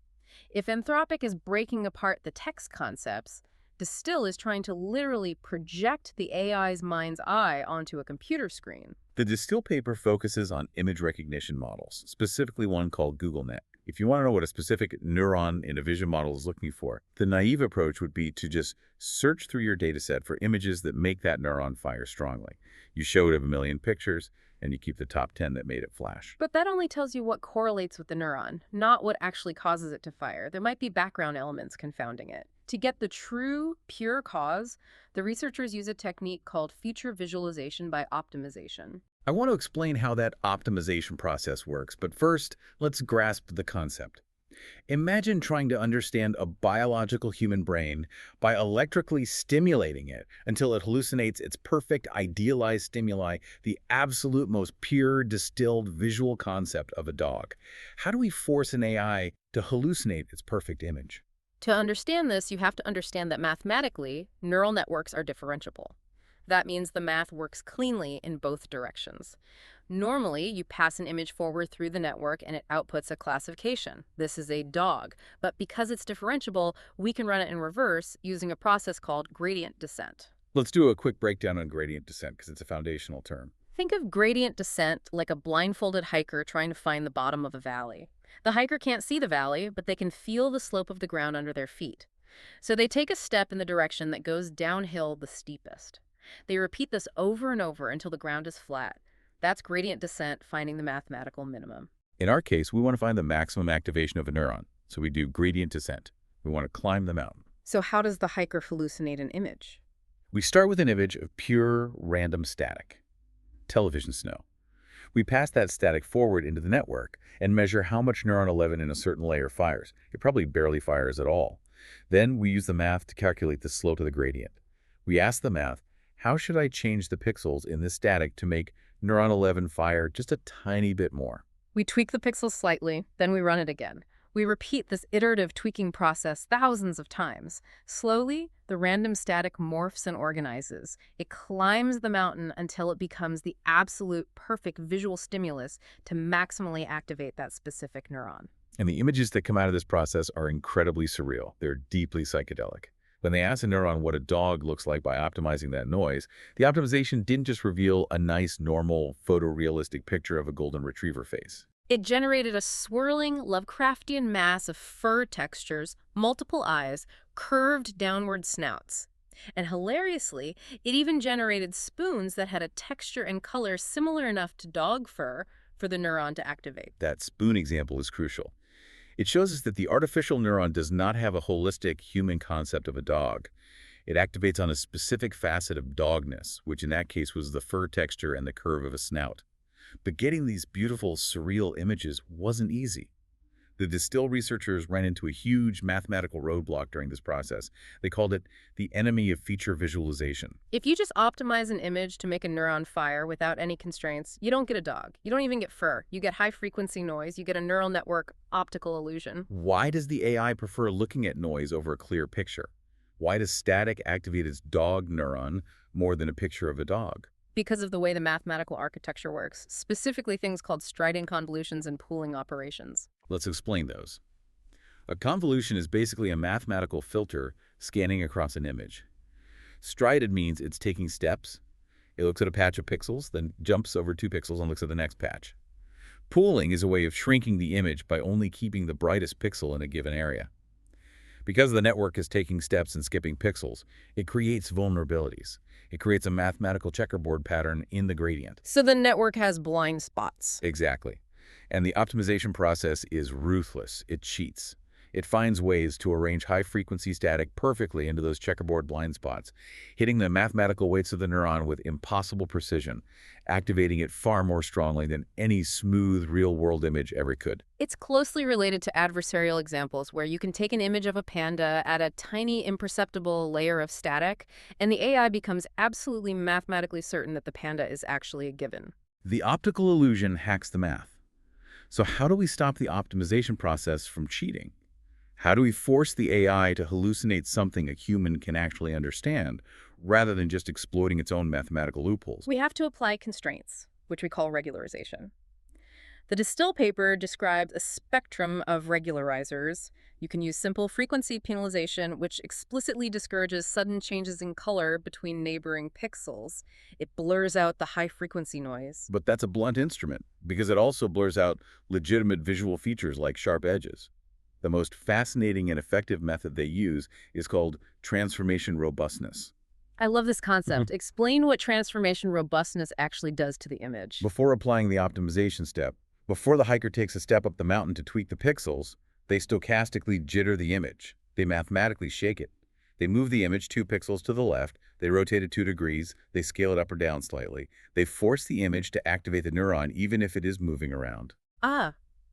If Anthropic is breaking apart the text concepts, Distill is trying to literally project the AI's mind's eye onto a computer screen. The Distill paper focuses on image recognition models, specifically one called GoogleNet. If you want to know what a specific neuron in a vision model is looking for, the naive approach would be to just search through your dataset for images that make that neuron fire strongly. You show it a million pictures, and you keep the top 10 that made it flash. But that only tells you what correlates with the neuron, not what actually causes it to fire. There might be background elements confounding it. To get the true, pure cause, the researchers use a technique called feature visualization by optimization. I want to explain how that optimization process works, but first, let's grasp the concept. Imagine trying to understand a biological human brain by electrically stimulating it until it hallucinates its perfect, idealized stimuli, the absolute most pure, distilled visual concept of a dog. How do we force an AI to hallucinate its perfect image? To understand this, you have to understand that mathematically, neural networks are differentiable. That means the math works cleanly in both directions. Normally, you pass an image forward through the network and it outputs a classification. This is a dog. But because it's differentiable, we can run it in reverse using a process called gradient descent. Let's do a quick breakdown on gradient descent because it's a foundational term. Think of gradient descent like a blindfolded hiker trying to find the bottom of a valley. The hiker can't see the valley, but they can feel the slope of the ground under their feet. So they take a step in the direction that goes downhill the steepest. They repeat this over and over until the ground is flat. That's gradient descent, finding the mathematical minimum. In our case, we want to find the maximum activation of a neuron, so we do gradient descent. We want to climb the mountain. So how does the hiker hallucinate an image? We start with an image of pure random static, television snow. We pass that static forward into the network and measure how much neuron 11 in a certain layer fires. It probably barely fires at all. Then we use the math to calculate the slope of the gradient. We ask the math, how should I change the pixels in this static to make neuron 11 fire just a tiny bit more? We tweak the pixels slightly, then we run it again. We repeat this iterative tweaking process thousands of times. Slowly, the random static morphs and organizes. It climbs the mountain until it becomes the absolute perfect visual stimulus to maximally activate that specific neuron. And the images that come out of this process are incredibly surreal. They're deeply psychedelic. When they asked a neuron what a dog looks like by optimizing that noise, the optimization didn't just reveal a nice, normal, photorealistic picture of a golden retriever face. It generated a swirling, Lovecraftian mass of fur textures, multiple eyes, curved downward snouts. And hilariously, it even generated spoons that had a texture and color similar enough to dog fur for the neuron to activate. That spoon example is crucial. It shows us that the artificial neuron does not have a holistic human concept of a dog. It activates on a specific facet of dogness, which in that case was the fur texture and the curve of a snout. But getting these beautiful, surreal images wasn't easy. The Distill researchers ran into a huge mathematical roadblock during this process. They called it the enemy of feature visualization. If you just optimize an image to make a neuron fire without any constraints, you don't get a dog. You don't even get fur. You get high-frequency noise. You get a neural network optical illusion. Why does the AI prefer looking at noise over a clear picture? Why does static activate its dog neuron more than a picture of a dog? Because of the way the mathematical architecture works, specifically things called striding convolutions and pooling operations. Let's explain those. A convolution is basically a mathematical filter scanning across an image. Strided means it's taking steps. It looks at a patch of pixels, then jumps over 2 pixels and looks at the next patch. Pooling is a way of shrinking the image by only keeping the brightest pixel in a given area. Because the network is taking steps and skipping pixels, it creates vulnerabilities. It creates a mathematical checkerboard pattern in the gradient. So the network has blind spots. Exactly. And the optimization process is ruthless. It cheats. It finds ways to arrange high-frequency static perfectly into those checkerboard blind spots, hitting the mathematical weights of the neuron with impossible precision, activating it far more strongly than any smooth, real-world image ever could. It's closely related to adversarial examples where you can take an image of a panda, add a tiny imperceptible layer of static, and the AI becomes absolutely mathematically certain that the panda is actually a given. The optical illusion hacks the math. So how do we stop the optimization process from cheating? How do we force the AI to hallucinate something a human can actually understand, rather than just exploiting its own mathematical loopholes? We have to apply constraints, which we call regularization. The Distill paper describes a spectrum of regularizers. You can use simple frequency penalization, which explicitly discourages sudden changes in color between neighboring pixels. It blurs out the high-frequency noise. But that's a blunt instrument, because it also blurs out legitimate visual features like sharp edges. The most fascinating and effective method they use is called transformation robustness. I love this concept. Explain what transformation robustness actually does to the image. Before applying the optimization step, before the hiker takes a step up the mountain to tweak the pixels, they stochastically jitter the image. They mathematically shake it. They move the image 2 pixels to the left, they rotate it 2 degrees, they scale it up or down slightly. They force the image to activate the neuron even if it is moving around.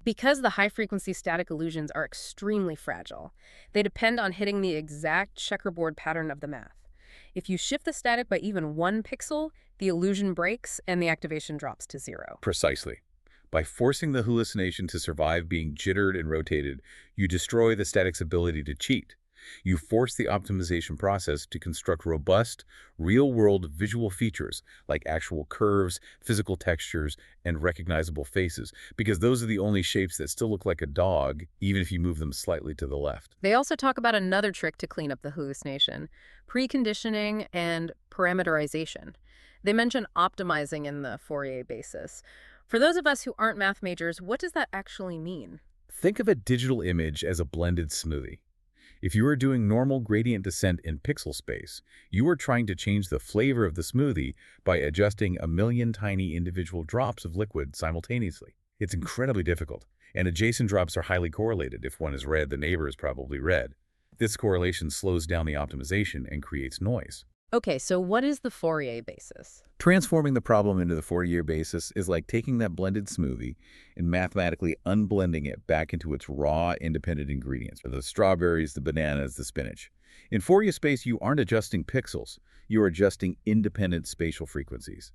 Because the high-frequency static illusions are extremely fragile, they depend on hitting the exact checkerboard pattern of the math. If you shift the static by even 1 pixel, the illusion breaks and the activation drops to 0. Precisely. By forcing the hallucination to survive being jittered and rotated, you destroy the static's ability to cheat. You force the optimization process to construct robust, real-world visual features like actual curves, physical textures, and recognizable faces, because those are the only shapes that still look like a dog, even if you move them slightly to the left. They also talk about another trick to clean up the hallucination: preconditioning and parameterization. They mention optimizing in the Fourier basis. For those of us who aren't math majors, what does that actually mean? Think of a digital image as a blended smoothie. If you are doing normal gradient descent in pixel space, you are trying to change the flavor of the smoothie by adjusting a million tiny individual drops of liquid simultaneously. It's incredibly difficult, and adjacent drops are highly correlated. If one is red, the neighbor is probably red. This correlation slows down the optimization and creates noise. Okay, so what is the Fourier basis? Transforming the problem into the Fourier basis is like taking that blended smoothie and mathematically unblending it back into its raw, independent ingredients, the strawberries, the bananas, the spinach. In Fourier space, you aren't adjusting pixels. You are adjusting independent spatial frequencies.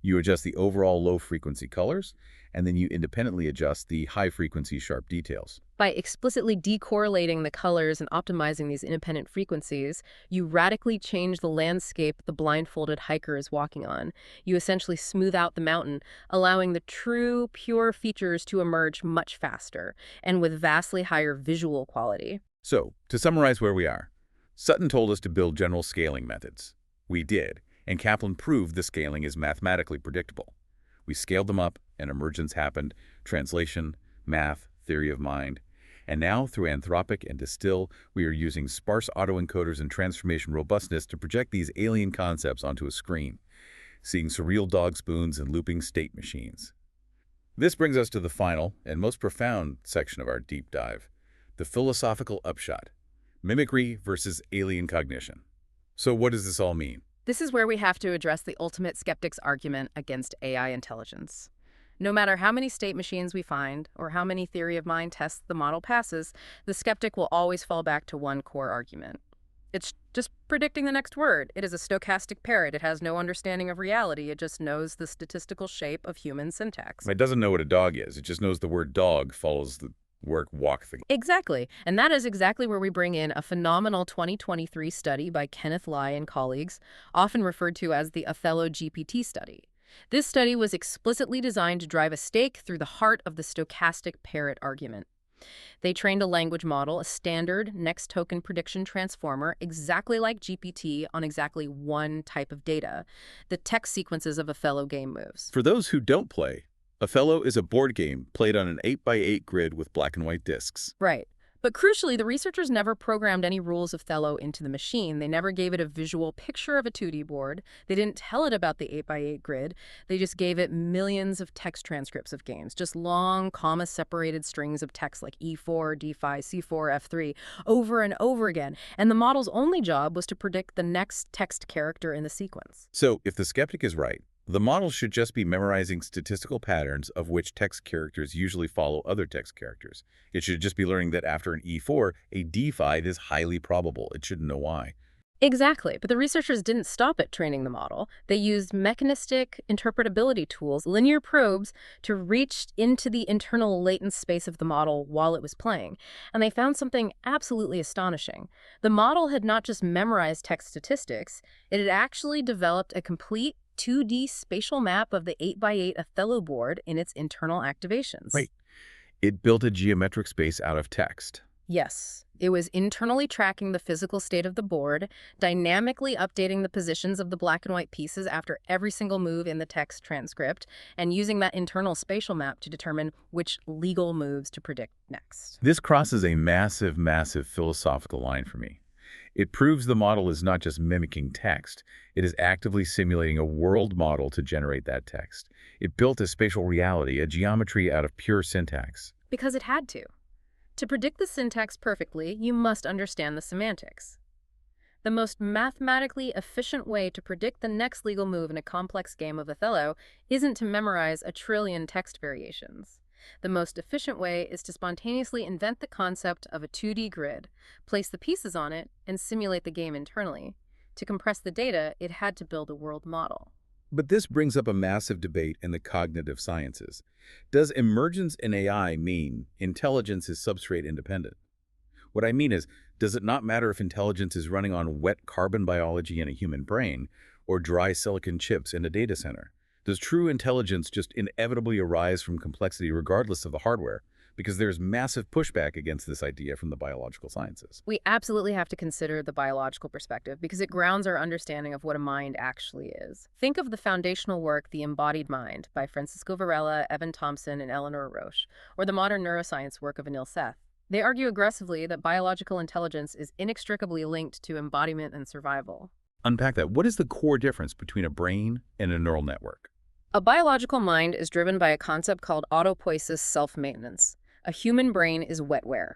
You adjust the overall low-frequency colors, and then you independently adjust the high-frequency sharp details. By explicitly decorrelating the colors and optimizing these independent frequencies, you radically change the landscape the blindfolded hiker is walking on. You essentially smooth out the mountain, allowing the true, pure features to emerge much faster and with vastly higher visual quality. So, to summarize where we are, Sutton told us to build general scaling methods. We did, and Kaplan proved the scaling is mathematically predictable. We scaled them up, and emergence happened: translation, math, theory of mind. And now, through Anthropic and Distill, we are using sparse autoencoders and transformation robustness to project these alien concepts onto a screen, seeing surreal dog spoons and looping state machines. This brings us to the final and most profound section of our deep dive: the philosophical upshot, mimicry versus alien cognition. So what does this all mean? This is where we have to address the ultimate skeptic's argument against AI intelligence. No matter how many state machines we find or how many theory of mind tests the model passes, the skeptic will always fall back to one core argument. It's just predicting the next word. It is a stochastic parrot. It has no understanding of reality. It just knows the statistical shape of human syntax. It doesn't know what a dog is. It just knows the word dog follows the word walk thing. Exactly. And that is exactly where we bring in a phenomenal 2023 study by Kenneth Lai and colleagues, often referred to as the Othello-GPT study. This study was explicitly designed to drive a stake through the heart of the stochastic parrot argument. They trained a language model, a standard next token prediction transformer, exactly like GPT on exactly one type of data: the text sequences of Othello game moves. For those who don't play, Othello is a board game played on an 8x8 grid with black and white discs. Right. But crucially, the researchers never programmed any rules of Othello into the machine. They never gave it a visual picture of a 2D board. They didn't tell it about the 8x8 grid. They just gave it millions of text transcripts of games, just long, comma-separated strings of text like E4, D5, C4, F3, over and over again. And the model's only job was to predict the next text character in the sequence. So, if the skeptic is right, the model should just be memorizing statistical patterns of which text characters usually follow other text characters. It should just be learning that after an E4, a D5 is highly probable. It shouldn't know why. Exactly, but the researchers didn't stop at training the model. They used mechanistic interpretability tools, linear probes, to reach into the internal latent space of the model while it was playing. And they found something absolutely astonishing. The model had not just memorized text statistics, it had actually developed a complete 2D spatial map of the 8x8 Othello board in its internal activations. Right. It built a geometric space out of text. Yes, it was internally tracking the physical state of the board, dynamically updating the positions of the black and white pieces after every single move in the text transcript, and using that internal spatial map to determine which legal moves to predict next. This crosses a massive, massive philosophical line for me. It proves the model is not just mimicking text, it is actively simulating a world model to generate that text. It built a spatial reality, a geometry out of pure syntax. Because it had to. To predict the syntax perfectly, you must understand the semantics. The most mathematically efficient way to predict the next legal move in a complex game of Othello isn't to memorize a trillion text variations. The most efficient way is to spontaneously invent the concept of a 2D grid, place the pieces on it, and simulate the game internally. To compress the data, it had to build a world model. But this brings up a massive debate in the cognitive sciences. Does emergence in AI mean intelligence is substrate independent? What I mean is, does it not matter if intelligence is running on wet carbon biology in a human brain or dry silicon chips in a data center? Does true intelligence just inevitably arise from complexity regardless of the hardware? Because there's massive pushback against this idea from the biological sciences. We absolutely have to consider the biological perspective because it grounds our understanding of what a mind actually is. Think of the foundational work, The Embodied Mind, by Francisco Varela, Evan Thompson, and Eleanor Roche, or the modern neuroscience work of Anil Seth. They argue aggressively that biological intelligence is inextricably linked to embodiment and survival. Unpack that. What is the core difference between a brain and a neural network? A biological mind is driven by a concept called autopoiesis self-maintenance. A human brain is wetware.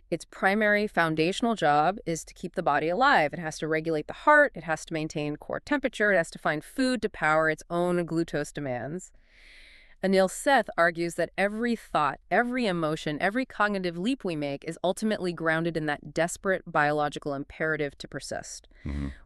Its primary foundational job is to keep the body alive. It has to regulate the heart, it has to maintain core temperature, it has to find food to power its own glucose demands. Anil Seth argues that every thought, every emotion, every cognitive leap we make is ultimately grounded in that desperate biological imperative to persist.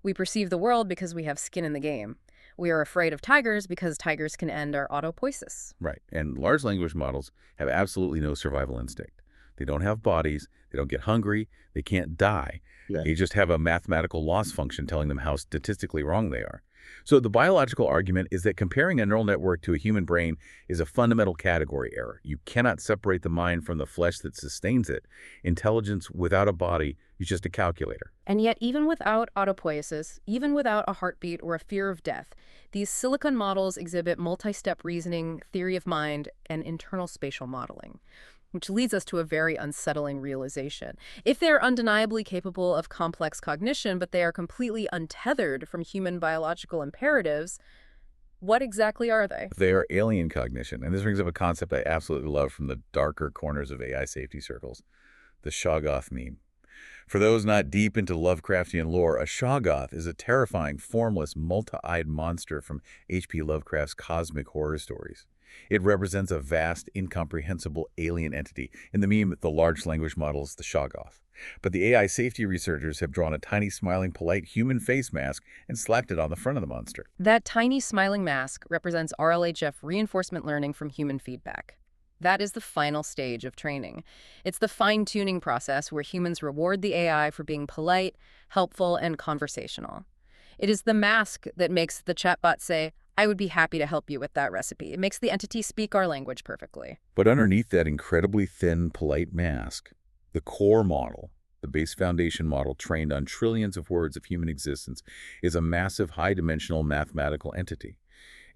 We perceive the world because we have skin in the game. We are afraid of tigers because tigers can end our autopoiesis. Right. And large language models have absolutely no survival instinct. They don't have bodies. They don't get hungry. They can't die. Yeah. They just have a mathematical loss function telling them how statistically wrong they are. So the biological argument is that comparing a neural network to a human brain is a fundamental category error. You cannot separate the mind from the flesh that sustains it. Intelligence without a body is just a calculator. And yet, even without autopoiesis, even without a heartbeat or a fear of death, these silicon models exhibit multi-step reasoning, theory of mind, and internal spatial modeling, which leads us to a very unsettling realization. If they're undeniably capable of complex cognition, but they are completely untethered from human biological imperatives, what exactly are they? They are alien cognition. And this brings up a concept I absolutely love from the darker corners of AI safety circles, the Shoggoth meme. For those not deep into Lovecraftian lore, a Shoggoth is a terrifying, formless, multi-eyed monster from H.P. Lovecraft's cosmic horror stories. It represents a vast, incomprehensible alien entity. In the meme, the large language model is the Shoggoth. But the AI safety researchers have drawn a tiny, smiling, polite human face mask and slapped it on the front of the monster. That tiny smiling mask represents RLHF reinforcement learning from human feedback. That is the final stage of training. It's the fine-tuning process where humans reward the AI for being polite, helpful, and conversational. It is the mask that makes the chatbot say, "I would be happy to help you with that recipe." It makes the entity speak our language perfectly. But underneath that incredibly thin, polite mask, the core model, the base foundation model trained on trillions of words of human existence, is a massive high-dimensional mathematical entity.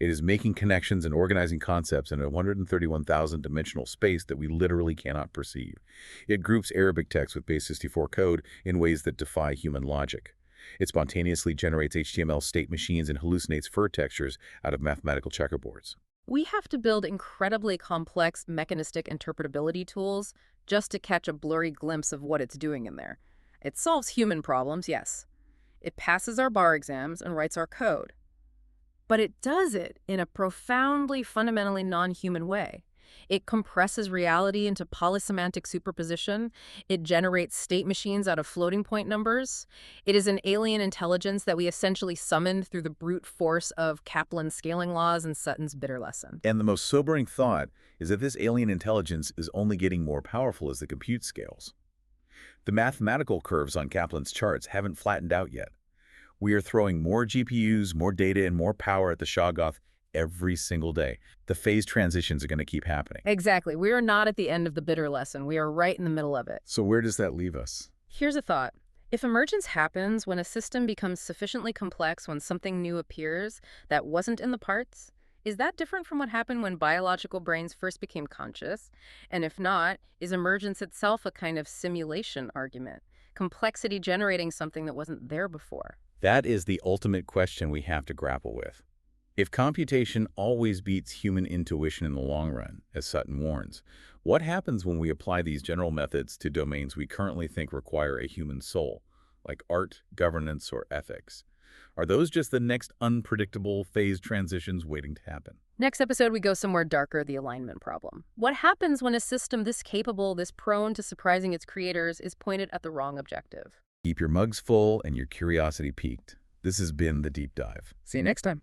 It is making connections and organizing concepts in a 131,000-dimensional space that we literally cannot perceive. It groups Arabic text with base64 code in ways that defy human logic. It spontaneously generates HTML state machines and hallucinates fur textures out of mathematical checkerboards. We have to build incredibly complex mechanistic interpretability tools just to catch a blurry glimpse of what it's doing in there. It solves human problems, yes. It passes our bar exams and writes our code. But it does it in a profoundly, fundamentally non-human way. It compresses reality into polysemantic superposition. It generates state machines out of floating point numbers. It is an alien intelligence that we essentially summoned through the brute force of Kaplan's scaling laws and Sutton's bitter lesson. And the most sobering thought is that this alien intelligence is only getting more powerful as the compute scales. The mathematical curves on Kaplan's charts haven't flattened out yet. We are throwing more GPUs, more data, and more power at the Shoggoth every single day. The phase transitions are going to keep happening. Exactly. We are not at the end of the bitter lesson. We are right in the middle of it. So where does that leave us? Here's a thought. If emergence happens when a system becomes sufficiently complex, when something new appears that wasn't in the parts, is that different from what happened when biological brains first became conscious? And if not, is emergence itself a kind of simulation argument? Complexity generating something that wasn't there before? That is the ultimate question we have to grapple with. If computation always beats human intuition in the long run, as Sutton warns, what happens when we apply these general methods to domains we currently think require a human soul, like art, governance, or ethics? Are those just the next unpredictable phase transitions waiting to happen? Next episode, we go somewhere darker, the alignment problem. What happens when a system this capable, this prone to surprising its creators, is pointed at the wrong objective? Keep your mugs full and your curiosity piqued. This has been The Deep Dive. See you next time.